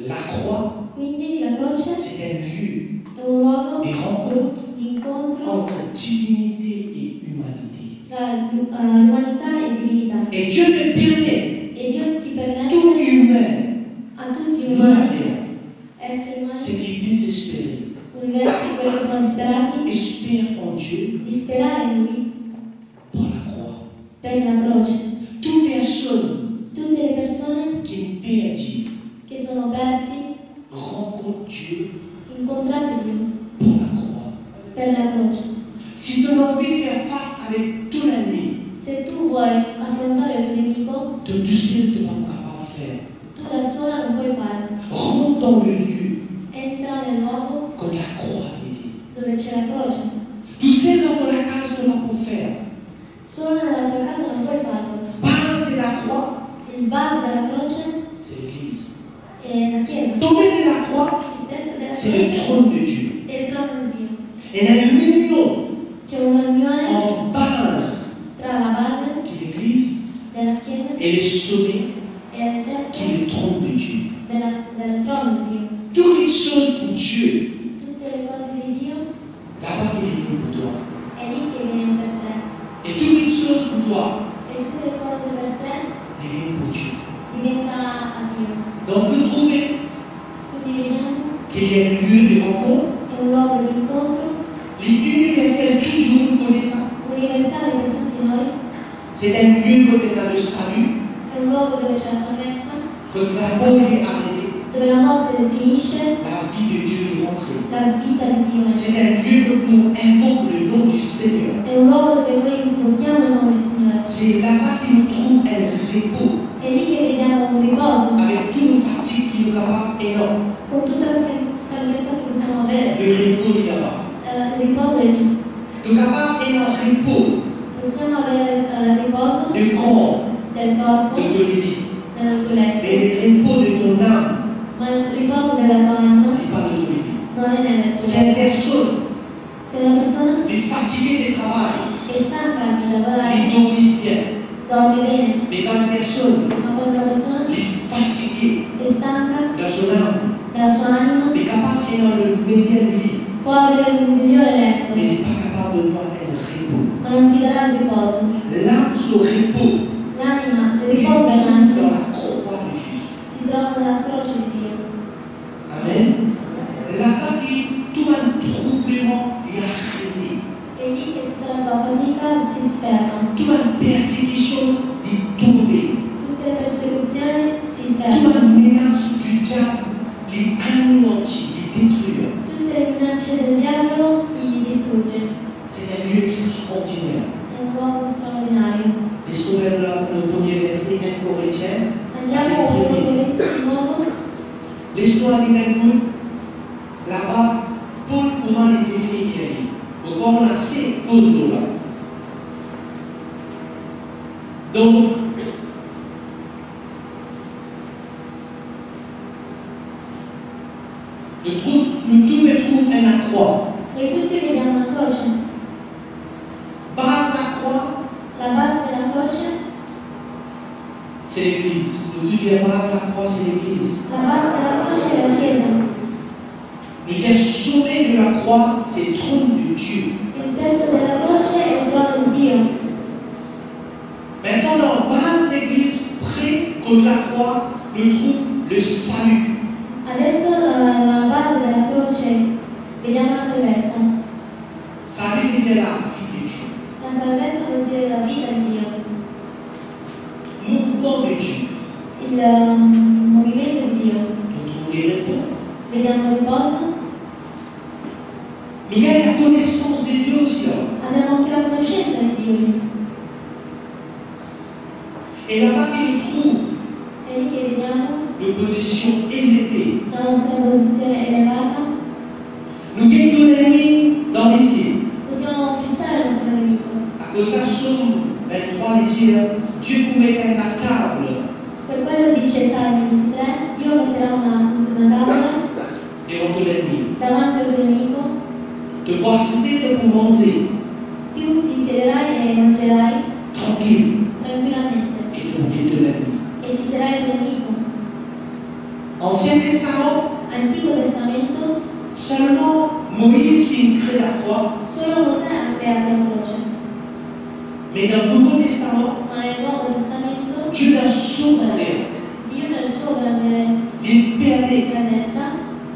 la croix, Quindi la croce c'est un lieu è un luogo de rencontre di incontro entre divinité et humanité. tra l'umanità e divinità. Et Dieu te permet, E Dio ti permette tout humain, a tutti gli nous umani, la esseri umani, c'est qui est désespéré, universi, quelli che sono disperati, espère en Dieu di sperare in Lui par la croix. per la croce. Toute personne Tutte le persone qui est perdue che sono persi, rencontre Dieu incontrate Dio par la croix. per la croce. Si tu as envie de faire face avec tout l'ennemi, Se tu vuoi affrontare il tuo nemico, de tout seul, tu n'es pas capable de faire. tu da sola non puoi fare. Rentre dans le lieu Entra nel luogo quand la croix est là. dove c'è la croce. Tout seul dans la case, tu n'as pas faire. Solo nella tua casa non puoi farlo. Base de la croix, Il base della croce c'est l'Église. è la Chiesa. Sommet de la croix, Il tetto della c'est le croce trône de Dieu. è il trono di Dio. Et la l'union C'è un'unione en base tra la base qui est l'Église della Chiesa et le sommet e il qui tetto est le trône de Dieu. del trono di Dio. Toutes les choses pour Dieu, Tutte le cose di Dio là-bas il est venu pour toi. è lì che viene per te. Et toutes les choses pour toi, E tutte le cose per te il viennent pour Dieu. diventa a Dio. Donc vous trouvez Quindi vediamo, qu'il y a un lieu de rencontre. è un luogo di incontro L'universel, toujours connaît ça. universale per tutti noi, C'est un lieu où il y a le salut, è un luogo dove c'è la salvezza, quand la mort est arrêtée, dove la morte finisce, la vie de Dieu est rentrée. la vita di Dio. C'est un lieu où on invoque le nom du Seigneur. È un luogo dove noi invochiamo il nome del Signore. C'est là-bas qu'il nous trouve un repos, È lì che vediamo un riposo, avec toutes nos fatigues qui nous capables énormes. con tutta la salvezza che possiamo avere. Le repos est là-bas. Il riposo è lì. Nous capables énorme repos, Possiamo avere il riposo le corps, del corpo, de ton lit, del tuo letto, mais le repos de ton âme, ma il riposo della tua anima n'est pas de ton lit. non è nel tuo C'est une letto. personne, Se una persona les fatigués du travail, è stanca di lavorare, les dormir bien. dorme bene, Mais quand une personne ma quando una persona est fatiguée è stanca dans son âme, della sua anima, est capable d'être dans le meilleur lit, può avere il migliore letto, mais n'est pas capable de voir un repos. ma non ti darà il riposo. L'âme, son repos, L'anima, il il riposo vit dell'anima dans la croix de Jésus. si trova nella croce di Dio. Amen. Là-bas, tout un troublement est arrêté. È lì che tutta la tua fatica si sferma, Toute une persécution est tombée. tutte le persecuzioni si Toute sfermano, une menace du diable est anéantie, est détruite. tutte le minacce del diavolo si distrugge. C'est un lieu extraordinaire. È un luogo straordinario. Laissons le premier verset 1 Corinthiens. Andiamo a 1 Corinzi di nuovo. L'histoire d'un coup, là-bas, Paul comment il définit la vie. Pourquoi on a ces causes-là. Donc, nous tous les trouvons à la croix. Noi tutti vediamo la croce. Base la croix, La base della croce, c'est l'Église. Nous tous les base la croix, c'est l'Église. la base della croce è la Chiesa. Nous qui sommet de la croix, c'est le trône de Dieu. Il tetto della croce è il trono di Dio. Maintenant, dans la base de l'Église, près contre la croix, nous trouvons le salut. Adesso la base della croce vediamo la salvezza. Salut qui est la vie de Dieu. La salvezza vuol dire la vita di Dio, Mouvement de Dieu. il movimento di Dio. Nous trouvons les réponses. Vediamo il riposo, Nous avons la connaissance de Dieu aussi. Là. abbiamo anche la conoscenza di Dio lì. Et là-bas, il nous trouve È lì che vediamo nos positions élevées. la nostra posizione elevata. Nous gagnons nos ennemis dans les cieux. Possiamo fissare il nostro nemico. À cause de ça, dire, Dieu vous mettait la table Per quello dice Salmi 23, Dio metterà una tavola devant ton ennemi. davanti al tuo nemico, De quoi citer pour manger tu ti siederai e mangerai tranquille tranquillamente et tranquille de l'ennemi. e fisserai il tuo nemico. Ancien Testament, Antico Testamento, seulement Moïse qui crée la croix, solo Mosè ha creato la croce, mais dans le Nouveau Testament, ma nel Nuovo Testamento Dieu dans son grandeur, Dio nel suo grande il permet grandezza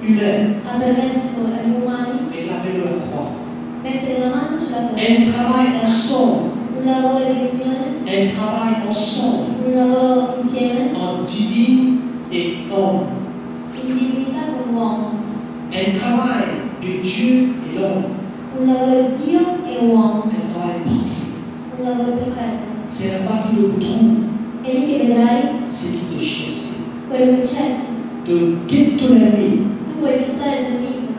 humaine ha permesso agli umani et l'appelle la croix. mettere la mano sulla croce. Elles travaillent ensemble, Un lavoro di unione, elles travaillent ensemble un lavoro insieme, en divin et homme. in divinità con l'uomo, Elles travaillent de Dieu et l'homme. un lavoro di Dio e uomo, Elles travaillent parfait. un lavoro perfetto. C'est là-bas que le trouve, E lì che vedrai c'est qui te cherche. quello che cerchi. De quitte ton ennemi, Tu puoi fissare il tuo nemico,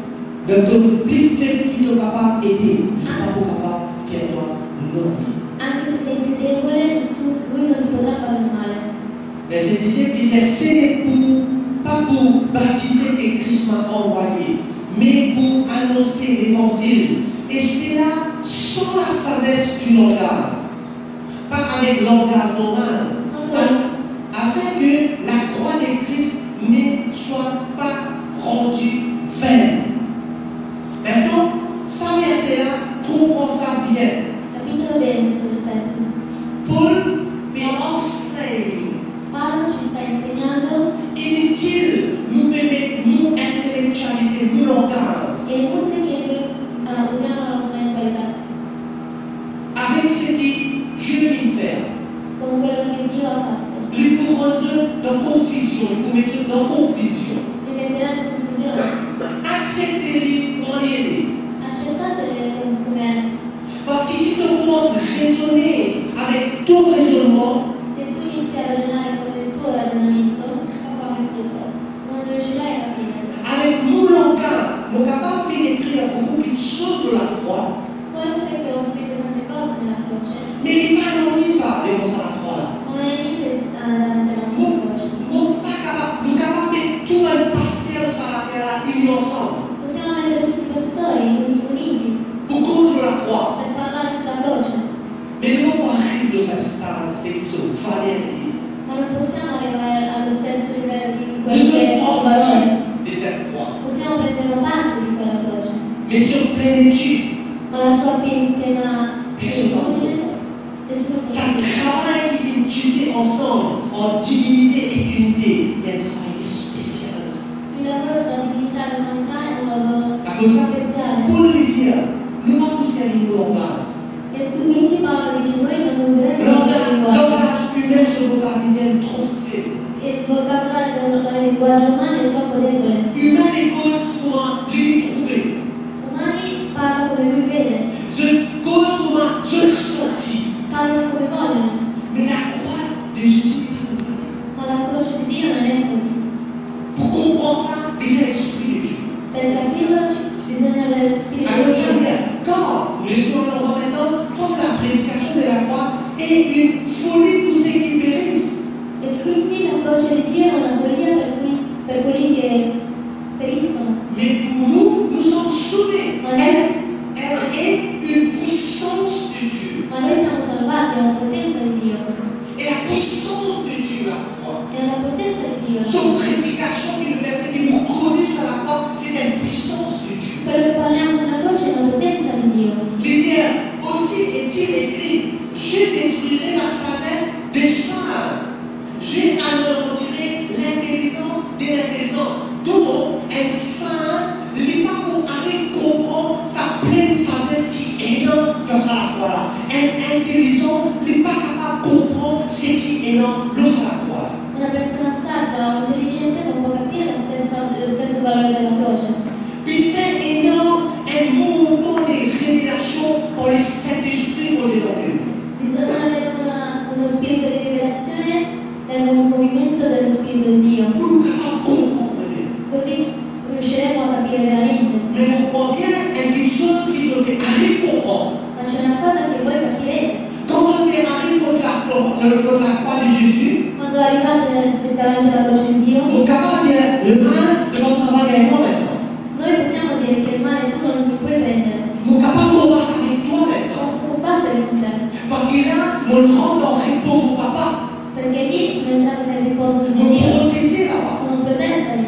de ton plus faible qui n'est pas capable d'aider, il n'est pas capable de faire toi non. anche se sei più debole, lui non ti potrà fare male. Mais ces disciples disaient, c'est pas pour baptiser que Christ m'a envoyé, mais pour annoncer l'évangile. Et c'est là sans la sagesse du langage, pas avec le langage normal, afin que la croix de Christ ne soit pas rendue vaine. Maintenant, ça verset-là, comprends ça bien. Capitolo bene questo versetto. Paul enseigne. Paolo ci sta insegnando, Inutile, nous permettre, nous, intellectualité, nous, langage. è inutile che noi usiamo la nostra mentalità Avec ce que Dieu vient faire. con quello che Dio ha fatto. Lui pour rendre dans confusion, pour mettre dans confusion. Vi metterà in confusione. Acceptez-les pour l'aider. Accettatele come è. Parce que si tu commences à raisonner avec ton raisonnement, Se tu inizi a ragionare con il tuo ragionamento, on va pas comprendre. non riuscirai a capire. Avec mon langage, mon capable d'écrire beaucoup de choses sur la croix, Può essere che ho scritto tante cose nella croce, mais il n'est pas donné ça, les mots sur la croix là. ma non è niente davanti alla nostra croce. Nous pas capable, nous capables de mettre tout un pasteur sur la terre là, unis ensemble, Possiamo mettere tutti i pastori uniti pour cause de la croix. per parlare sulla croce, Mais nous on arrive de ce stade, c'est ce valeur. ma non possiamo arrivare allo stesso livello di Nous quello che è il devons suo valore. de cette croix, Possiamo prendere parte di quella croce, mais sur plénitude. ma la sua piena plenitudine, nessuno può Ça sapere. travaille qui vient tuer ensemble en divinité et unité. Il y a un travail spécial. Il lavoro tra divinità e umanità è un lavoro À cause de ça, speziale. pour le dire, nous allons nous servir nos langages. E quindi Paolo dice noi non useremo il nostro Langage linguaggio. humain, ce vocabulaire trop faible. Il vocabolario del linguaggio umano è troppo debole. Humain et cause pour les trouver. Umani parla come lui vede, Je cause comment je le sentis. parlano come vogliono, Mais la croix de Jésus n'est pas comme ça. ma la croce di Dio non è così. Pour comprendre ça, c'est l'esprit de Dieu. Per capirlo bisogna avere lo spirito di Attention Dio. bien, quand nous explorons maintenant, comme la prédication de la croix est une folie pour ceux qui périssent. E quindi la croce di Dio è una follia per quelli che periscono. Mais pour nous, nous sommes sauvés. Ma Elle est une puissance de Dieu. noi siamo salvati, è una potenza di Dio. Et la puissance de Dieu, la croix. È una potenza di Dio. Son prédication qui le verset qui nous creuse sur la croix, c'est une puissance de Dieu. Quello che parliamo sulla croce è una potenza di Dio. L'idée aussi est-il écrit, je détruirai la sagesse des sages. Je anéantirai l'intelligence des intelligents. Donc, un sage, il n'est pas pour aller comprendre sa pleine sagesse qui est dans sa croix. Un intelligent, il n'est pas capable de comprendre ce qui est dans sa croix. Una persona saggia o intelligente non può capire lo stesso valore della croce. Puis c'est énorme, un mouvement de révélation pour le Saint-Esprit au-dedans de nous. Bisogna avere uno spirito di rivelazione e un movimento dello spirito di Dio. Pour nous capables de comprendre. Così riusciremo a capire veramente. Mais on comprend bien quelque chose qui se fait arriver comprendre. Ma c'è una cosa che voi capirete. Quand je vais arriver contre la davanti alla croce di Dio, on est capable de dire le mal ne va pas travailler avec moi maintenant. noi possiamo dire che il male tu non mi puoi prendere, On est capable de combattre avec toi maintenant. posso combattere con te, Parce que là, mon rentre en répond au papa. perché lì sono entrati nel riposo di Mon Dio, protéger là-bas. sono protetti,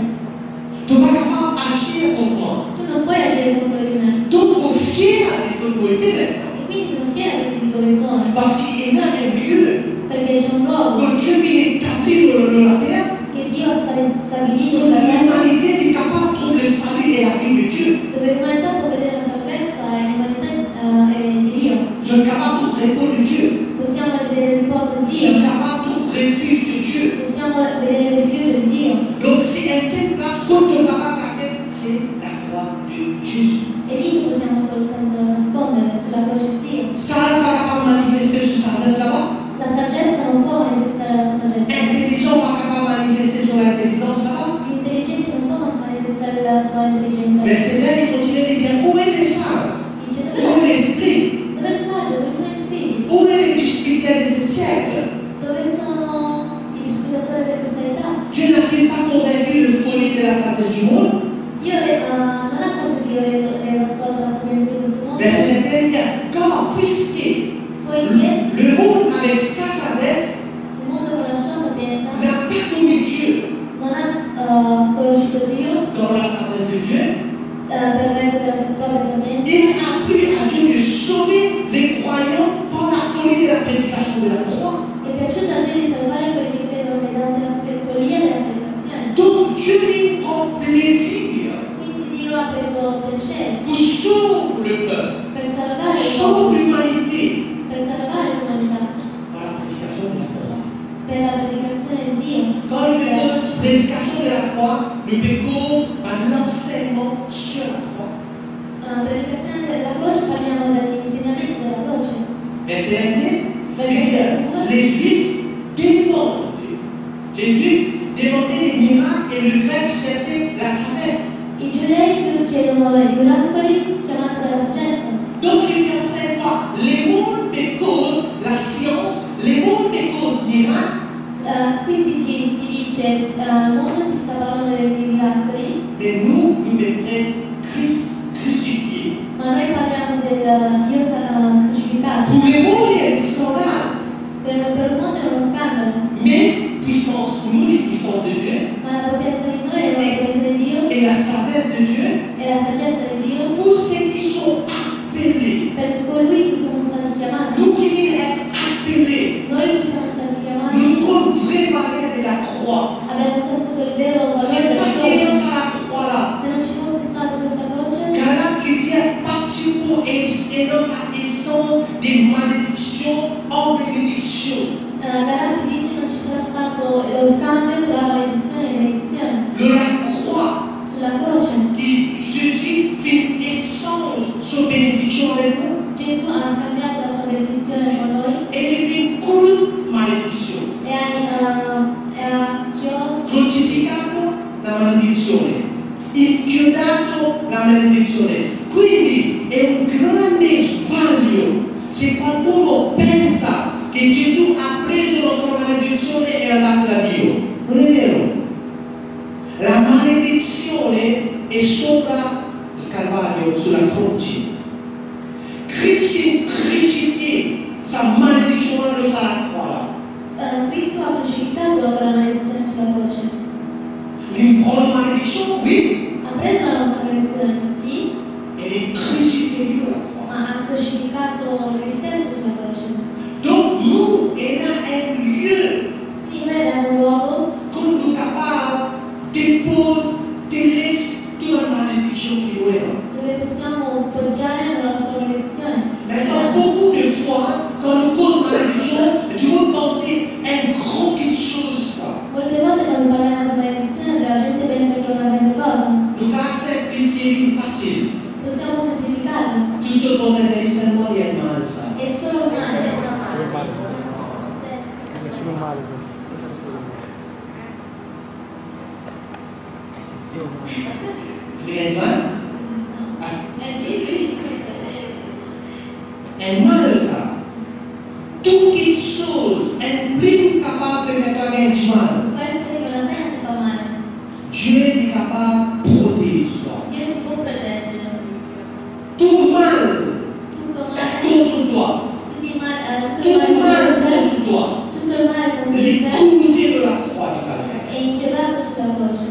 Tu n'es pas capable d'agir contre moi. tu non puoi agire contro di me, Donc, on est fier de ton beauté maintenant. e quindi sono fiera di dove sono, Parce qu'il y a un lieu perché c'è un luogo que Dieu vient établir sur la terre. che Dio ha stabilito Donc, sulla terra, l'humanité est capable de trouver le salut et la vie de Dieu. dove l'umanità può vedere la salvezza e l'umanità di Dio. Je suis capable de répondre de Dieu. Possiamo vedere il riposo di Je suis Dio, capable de refuge de Dieu. possiamo vedere il rifiuto di Dio. Donc, si elle s'est place comme ton papa caché, c'est la croix de Jésus. E lì che possiamo soltanto nascondere sulla croce di Dio. Ça n'est pas capable de manifester sur sa cesse là-bas. La saggezza non può manifestare la sua saggezza. Intelligent pas capable de manifester sur l'intelligence là-bas. L'intelligente non può manifestare la sua intelligenza. Mais c'est là qu'il continue de dire où est les charges, Dice où est l'esprit, dove è il saggio, dove sono gli scrivi, où est les disputeurs de ce siècle. dove sono i discutatori di questa età. Dieu n'a-t-il pas convaincu de folie de la sagesse du monde? Dio non ha forse Dio reso ascolta la sapienza di questo mondo? Mais c'est là car puisque Poiché le monde avec sa sagesse il mondo con la sua sapienza n'a pas connu Dieu non ha conosciuto Dio dans la sagesse de Dieu, per mezzo della sua propria sapienza, il a plu à Dieu de sauver les croyants par la folie de la prédication de la croix. è piaciuto a Dio di salvare quelli che credono mediante la follia della predicazione. Donc Dieu lui prend plaisir Quindi Dio ha preso piacere pour sauver le peuple, per salvare il sauver mondo, l'humanité per salvare l'umanità, par la prédication de la croix. per la predicazione di Dio. Quand il cause prédication de la croix, nous cause l'enseignement sur la croix. Predicazione della croce, parliamo dell'insegnamento della croce. Verset 1, les Juifs demandaient des miracles et le grec cherchait la sagesse. I giudei chiedono i miracoli chiamati dalla saggezza. Donc il n'enseigne pas. Les mondes des causes la science, les mondes des causes miracles, Quindi ti dice, il mondo ti sta parlando dei miracoli, mais nous mettons Christ crucifié. ma noi parliamo del Dio crucificato. Pour les mondes, il y a un scandale. Per il mondo è uno scandalo, Mais puissance pour nous, les puissances de Dieu ma la potenza di noi è la potenza di Dio et la sagesse de Dieu, e la saggezza di Dio pour ceux qui sont appelés, per colui che sono stati chiamati. nous qui venons être appelés, Noi che siamo stati chiamati nous comme vraie valeur de la croix. abbiamo saputo il vero valore C'est della pas croce. tiré à la croix là. Se non ci fosse stata questa croce, Galates chrétien parti pour et dans sa essence des malédictions en bénédiction. Galati dice non ci sarà stato lo scambio tra maledizione e benedizione. La croix Sulla croce qui Jésus fait échange sur bénédiction avec nous. Gesù ha scambiato la sua benedizione con noi Et il fait contre malédiction. e ha chiuso, Crucificato la maledizione. Inchiodato la maledizione. Quindi è un grande sbaglio se qualcuno pensa che Gesù ha preso la sua maledizione e ha dato a Dio. Non è vero. La maledizione è sopra il Calvario, sulla croce. Cristo crucifié, sa maledizione lo sarà qua. Cristo ha crucificato la maledizione sulla croce. Il prend la malédiction, oui, Ha preso la nostra maledizione, sì, et il crucifié lui la croix. ma ha crucificato lui stesso sulla croce. Donc nous, il y a un lieu Quindi noi abbiamo un luogo quand nous capables dépose, délaisse toute la malédiction qui est là. dove possiamo poggiare la nostra maledizione. Maintenant, beaucoup de fois, quand nous cause malédiction, tu veux penser un grand quelque chose, ça. Molte volte quando parliamo di maledizione la gente pensa che è una grande cosa. Nous avons simplifié facile. Possiamo semplificarlo. Tout ce qu'on s'intéresse seulement, il y a mal, ça. È solo male. Les mal? Un mal, ça. Toute chose un prime capable de faire un mal. Può essere che una pena ti fa male. Dieu est capable de protéger toi. Dio ti può proteggere. Tout mal Tutto male, contre toi. tutto il male Tout mal contro contre toi. te, tutto il male contro Les te courriers de la croix du Calvaire. è inchiodato sulla croce.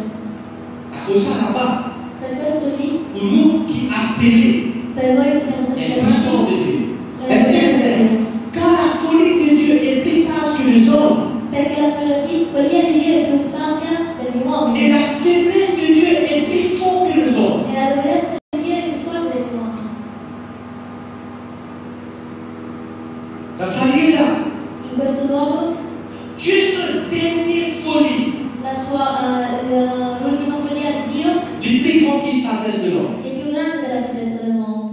À cause de ça là-bas, Per questo lì, pour nous qui appelés per voi che siamo stati les puissants chiamati, de Dieu. la Verset presenza di 7. Dio. Car la folie de Dieu est plus sage que les hommes. Perché la follia di Dio è più sabbia degli Et uomini. la faiblesse de Dieu est plus forte que les hommes. E la debolezza di Dio è più forte degli uomini. Dans sa lieu-là, In questo luogo, Dieu, son dernière folie, l'ultima follia di Dio le plus grande sagesse de l'homme. è più grande della saggezza dell'uomo.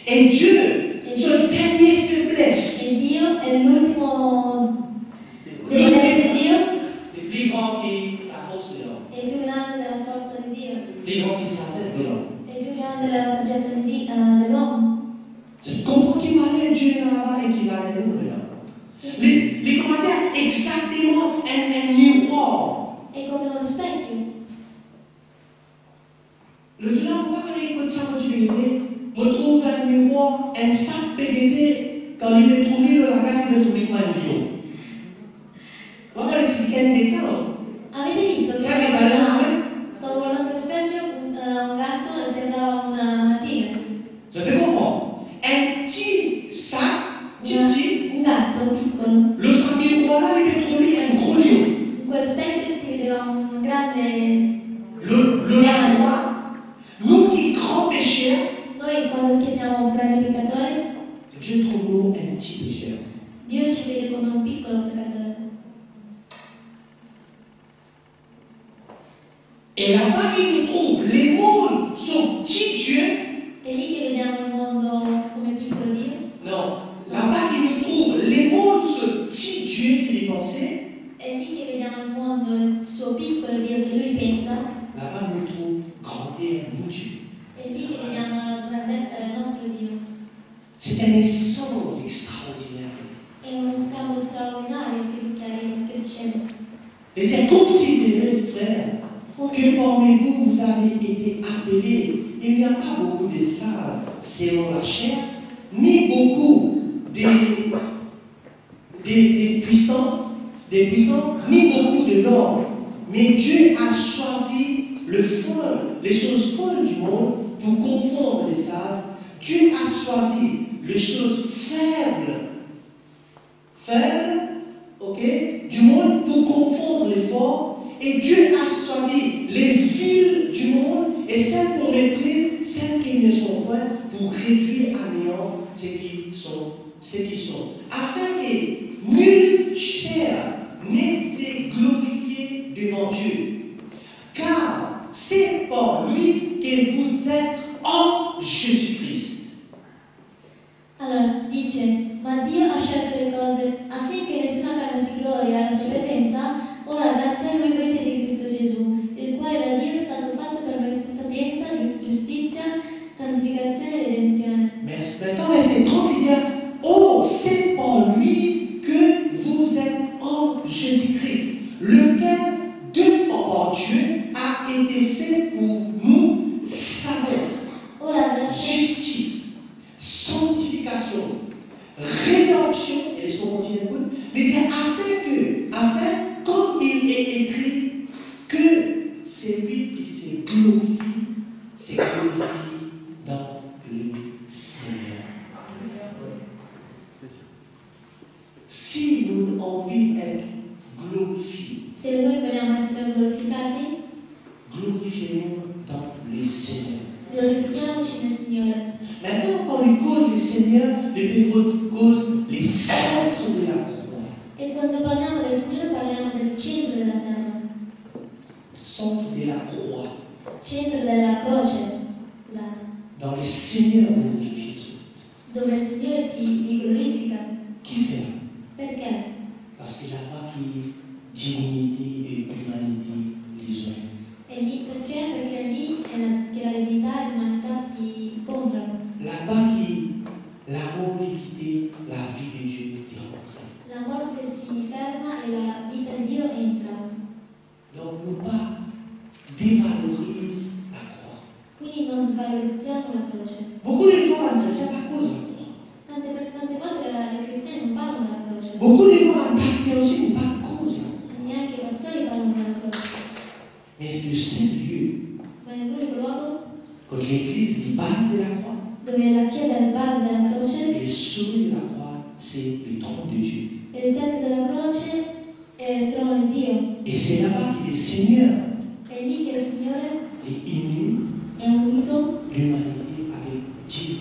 Et Dieu, son dernière faiblesse, E Dio è l'ultimo debolezza di Dio le plus grande qui la force de l'homme, è più grande della forza di Dio. le plus grande qui sagesse de l'homme. È più grande della saggezza dell'uomo. Tu comprends qu'il va aller Dieu là-bas et qu'il va aller nous là. Les commentaires exactement un miroir. È come uno specchio. Le Dieu n'a pas parlé comme ça quand tu vérité. Me trouve un miroir, un sac PDT, quand il me trouve dans la classe, il me trouve mal lion. On va expliquer un médecin. Avete visto che Sai che parla? stavo guardando lo specchio, un gatto e sembrava una tigre. Je peux comprendre. Un petit sac, petit, Un gatto piccolo. le sac miroir là, il me trouve un gros lion. In quel specchio si vedeva un grande. Le lavoie, nous qui grands pécheurs, Noi quando siamo grandi peccatori, Dieu trouve nous un petit pécheur. Dio ci vede come un piccolo peccatore. Et là-bas, il nous trouve les mondes sont petits dieux. È lì che vediamo il mondo come piccolo Dio. Non, là-bas, il nous trouve les mondes sont petits dieux qu'il pensait. È lì che vediamo il mondo, il suo piccolo Dio che lui pensa. Là-bas, il nous trouve grandeur, mon Dieu. È lì che vediamo la grandezza del nostro Dio. C'est un essence extraordinaire. È uno scambio straordinario che succede. Et dire, considérez, frères, que parmi vous, vous avez été appelés. Il n'y a pas beaucoup de sages selon la chair, ni beaucoup des puissants, ni beaucoup de l'homme. Mais Dieu a choisi les choses folles du monde pour confondre les sages. Dieu a choisi les choses faibles, ok, du monde pour confondre les forts. Et Dieu a choisi les villes du monde et celles qu'on méprise, celles qui ne sont point, pour réduire à néant ceux qui sont, afin que nulle chair ne s'est glorifiée devant Dieu. Car c'est par lui que vous êtes en Jésus-Christ. Allora, dice, ma Dio ha scelto le cose affinché nessuna carne si gloria alla sua presenza. Ora, grazie a lui, voi siete in Cristo Gesù, il quale da Dio è stato fatto per noi sapienza, giustizia, santificazione e redenzione. Mais maintenant, verset 30, il dit, oh, c'est par lui que vous êtes en Jésus-Christ, lequel, de par Dieu, a été fait pour nous sagesse, Ora, grazie, justice, sanctification, rédemption, et les sont continués, il dit, afin, comme il est écrit, que c'est lui qui se glorifie dans le Seigneur. Si nous avons envie d'être glorifiés, se noi vogliamo essere glorificati, glorifiez-nous dans le Seigneur. glorifichiamoci nel Signore. Maintenant, quand on cause le Seigneur, le Père cause les centres de la croix. E quando parliamo del Signore parliamo del centro della terra, Centre de la croix. centro della croce, scusate, Dans le Seigneur glorifié Jésus. dove il Signore ti glorifica. Qui fait? Perché? Parce qu'il n'a pas pris divinité et humanité les uns. E lì perché? Perché lì è che la divinità e l'umanità si incontrano. Là-bas, qui la mort, l'équité, la vie de Dieu est rentrée. La morte si ferma Beaucoup de fois, un pasteur aussi n'est pas cause. Neanche i pastori parlano della croce. Mais c'est le seul lieu Ma nell'unico luogo quand l'Église est base de la croix. dove la Chiesa è il base della croce Et le sommet de la croix, c'est le trône de Dieu. e il tetto della croce è il trono di Dio. Et c'est là-bas que le Seigneur È lì che il Signore est uni è unito, l'humanité avec Dieu.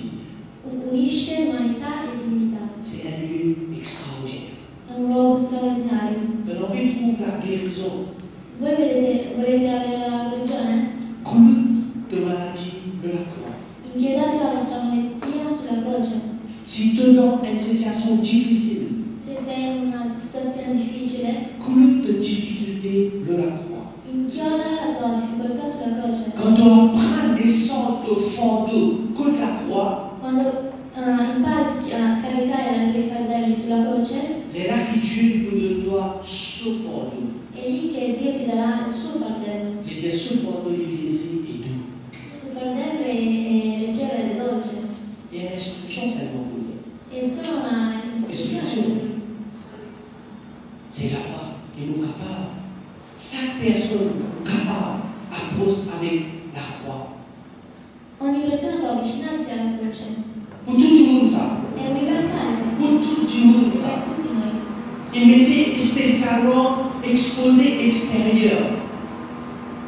unisce umanità e divinità. C'est un lieu extraordinaire. È un luogo straordinario. Que l'on retrouve la guérison, Voi volete avere la guarigione? culte de maladie de la croix. Inchiodate la vostra malattia sulla croce. Si tu es dans une situation difficile, Se sei in una situazione difficile, culte de difficulté de la croix. inchioda la tua difficoltà sulla croce. Quand tu apprends naissance de fardeau que la croix, Quando impari a scaricare i tuoi fardelli sulla croce, les laquitudes de toi ce fardeau. è lì che Dio ti darà il suo fardello. Les dire ce fardeau, l'Église est doux. Il suo fardello è leggero ed è dolce. Il y a une instruction seulement pour nous. È solo una istruzione. C'est là-bas que nous sommes capables. Chaque personne capable appose avec la croix. Ogni persona può avvicinarsi alla croce. Pour tout le monde, ça. È universale questo. Pour tout le monde, Per ça. tutti noi. Il m'était spécialement exposé extérieur.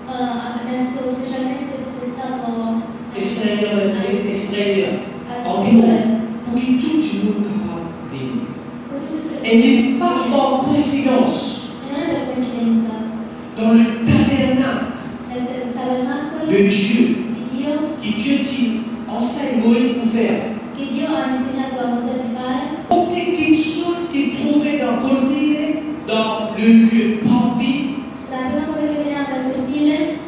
Ha messo specialmente spostato Extérieur. alla En scrivere. bureau. Pour que tout le monde capable de venir. Così tutte le Et n'est persone pas si par coïncidence. E non è per coincidenza. Dans le tabernacle Nel tabernacolo de Dieu, di Dio, que Dieu dit, enseigne Moïse pour faire. che Dio ha insegnato a Mosè di fare, Aucune quelque chose qui est trouvé dans le cortile, dans le lieu parvis, la prima cosa che vediamo dal cortile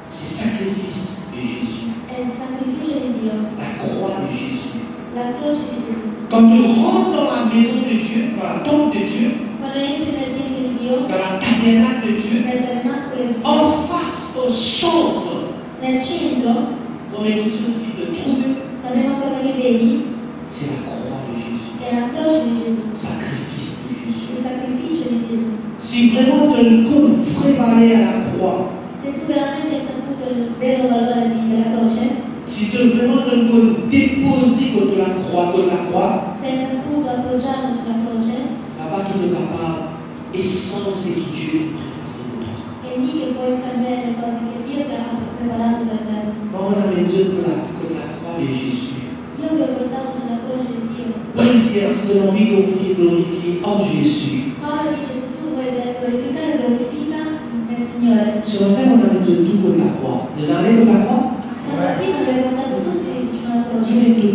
c'est le sacrifice de Jésus. è il sacrificio di Dio, La croix de Jésus. la croce di Gesù. Quand tu rentres dans la maison de Dieu, dans la tombe de Dieu, Quando entri nel Tempio di Dio, dans la tabernacle de Dieu, nel tabernacolo di Dio, en face, au centre, nel centro, on est quelque chose qui te trouve, la prima cosa che vedi c'est la croix de Jésus. è la croce di Gesù, Sacrifice de Jésus. il sacrificio di Gesù. Si vraiment tu ne connais vrai valeur à la croix, Se tu veramente hai saputo il vero valore della croce, si tu vraiment tu ne connais déposer contre la croix, se hai saputo appoggiarlo sulla croce, là-bas tu es capable et sans ce que Dieu a préparé pour toi. è lì che puoi scambiare le cose che Dio ti ha preparato per te. Bon, on a besoin de la croix de Jésus. Io vi ho portato sulla croce di Dio. Paul dit, si tu as envie de glorifier en Jésus. Paolo dice, se tu vuoi glorificare, glorifica nel Signore. Ce matin, on a besoin de tout contre la croix. De l'arrêt de la croix, Stamattina vi ho portato tutti vicino alla tu croce. es tout